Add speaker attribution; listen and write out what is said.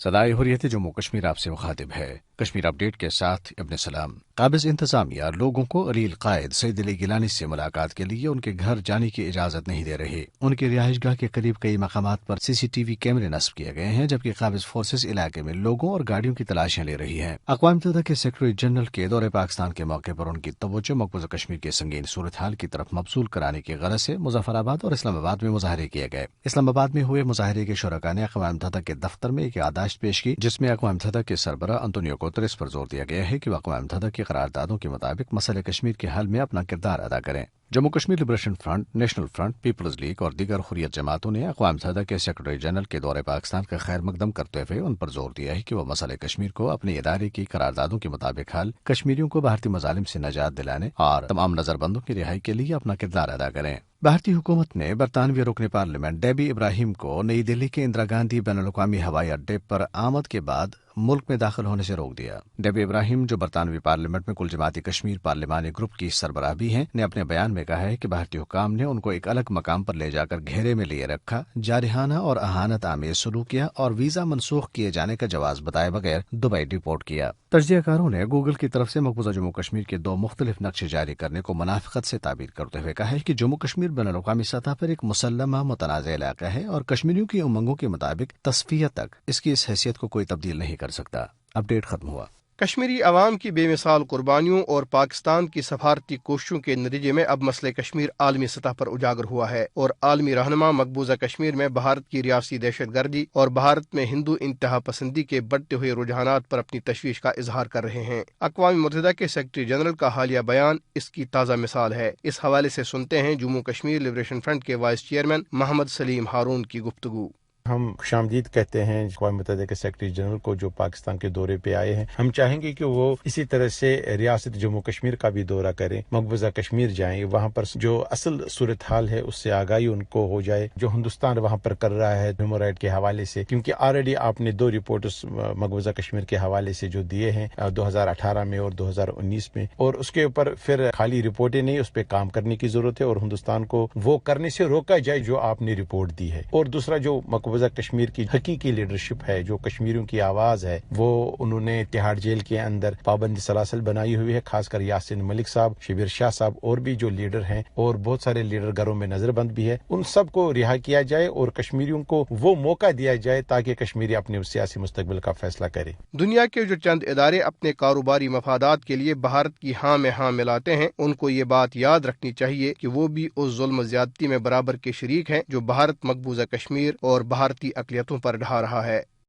Speaker 1: सदाए हुर्रियत जम्मू कश्मीर आपसे मुखातिब है। कश्मीर अपडेट के साथ अपने सलाम। काबिज इंतजामिया लोगों को अलील कायद सईद अली गिलानी से मुलाकात के लिए उनके घर जाने की इजाजत नहीं दे रहे। उनके रिहाइशगाह के करीब कई मकामात पर CCTV कैमरे नस्ब किए गए हैं, जबकि काबिज फोर्सेस इलाके में लोगों और गाड़ियों की तलाशियां ले रही हैं। अक़वाम मुत्तहिदा के सेक्रेटरी जनरल के दौरे पाकिस्तान के मौके पर उनकी तवज्जो मकबूजा कश्मीर के संगीन सूरत हाल की तरफ मबसूल कराने की गरज से मुजफ्फराबाद और इस्लामाबाद में मुजाहरे किए गए। इस्लामाबाद में हुए मुजाहरे के शुरका ने अक़वाम मुत्तहिदा के दफ्तर में एक याददाश्त पेश की, जिसमें अक़वाम मुत्तहिदा के सरबराह अंतोनियो गुतेरेस पर जोर दिया गया है कि वह अक़वाम मुत्तहिदा की करारदादों के मुताबिक मसले कश्मीर के हल में अपना किरदार अदा करें। Jammu Kashmir liberation front, national front, peoples league और दीगर हुर्रियत जमातों ने अक़वाम मुत्तहिदा के सेक्रेटरी जनरल के दौरे पाकिस्तान का खैर मकदम करते हुए उन पर जोर दिया है कि वह मसले कश्मीर को अपने इदारे की करारदादों के मुताबिक हल, कश्मीरियों को भारतीय मजालिम से निजात दिलाने और तमाम नजरबंदों की रिहाई के लिए अपना किरदार अदा करें। भारतीय हुकूमत ने बरतानवी रुकन पार्लियामेंट डेबी इब्राहिम को नई दिल्ली के इंदिरा गांधी बैनुल-अक़वामी हवाई अड्डे पर आमद के बाद मुल्क में दाखिल होने से रोक दिया। डेबी इब्राहिम, जो बरतानवी पार्लियामेंट में कुल जमाती कश्मीर पार्लिमानी ग्रुप की सरबराह भी हैं, ने अपने बयान में कहा है कि भारतीय हुकाम ने उनको एक अलग मकाम पर ले जाकर घेरे में लिए रखा, जारहाना और अहानत आमेज सलूक किया और वीजा मनसूख किए जाने का जवाब बताए बगैर दुबई डिपोर्ट किया। तजज़ियाकारों ने गूगल की तरफ से मकबूजा जम्मू कश्मीर के 2 मुख्तलिफ नक्शे जारी करने को मुनाफिकत से ताबीर करते हुए कहा है कि जम्मू कश्मीर बैनुल-अक़वामी सतह पर एक मुसल्लमा मुतनाज़ इलाका है और कश्मीरियों की उमंगों के मुताबिक तस्फिया तक इसकी इस हैसियत को कोई तब्दील नहीं कर सकता। अपडेट खत्म हुआ।
Speaker 2: कश्मीरी अवाम की बेमिसाल कुर्बानियों और पाकिस्तान की सफारती कोशिशों के नतीजे में अब मसले कश्मीर आलमी सतह पर उजागर हुआ है और आलमी रहनुमा मकबूजा कश्मीर में भारत की रियासी दहशतगर्दी और भारत में हिंदू इंतहा पसंदी के बढ़ते हुए रुझानात पर अपनी तशवीश का इजहार कर रहे हैं। अक़वाम मुत्तहिदा के सेक्रेटरी जनरल का हालिया बयान इसकी ताज़ा मिसाल है। इस हवाले से सुनते हैं जम्मू कश्मीर लिबरेशन फ्रंट के वाइस चेयरमैन मोहम्मद सलीम हारून की गुफ्तगू।
Speaker 3: हम खुशामदीद कहते हैं अक़वाम मुत्तहिदा के सेक्रेटरी जनरल को जो पाकिस्तान के दौरे पे आए हैं। हम चाहेंगे कि वो इसी तरह से रियासत जम्मू कश्मीर का भी दौरा करें, मकबूजा कश्मीर जाएं, वहाँ पर जो असल सूरत हाल है उससे आगाही उनको हो जाए, जो हिंदुस्तान वहाँ पर कर रहा है ह्यूमन राइट के हवाले से, क्योंकि ऑलरेडी आपने 2 रिपोर्ट्स मकबूजा कश्मीर के हवाले से जो दिए हैं 2018 में और 2019 में, और उसके ऊपर फिर खाली रिपोर्टें नहीं, उस पर काम करने की जरूरत है और हिंदुस्तान को वो करने से रोका जाए जो आपने रिपोर्ट दी है। और दूसरा जो मकबूजा कश्मीर की हकीकी लीडरशिप है, जो कश्मीरियों की आवाज है, वो उन्होंने तिहाड़ जेल के अंदर पाबंदी सलासल बनाई हुई है, खासकर यासिन मलिक साहब, शबीर शाह साहब और भी जो लीडर हैं, और बहुत सारे लीडर घरों में नजरबंद भी है। उन सब को रिहा किया जाए और कश्मीरियों को वो मौका दिया जाए ताकि कश्मीरी अपने सियासी मुस्तकबिल का फैसला करे।
Speaker 2: दुनिया के जो चंद इदारे अपने कारोबारी मफादात के लिए भारत की हाँ में हाँ मिलाते हैं, उनको ये बात याद रखनी चाहिए कि वो भी उस जुल्म ज्यादती में बराबर के शरीक हैं जो भारत मकबूजा कश्मीर और भारतीय अक़लियतों पर ढा रहा है।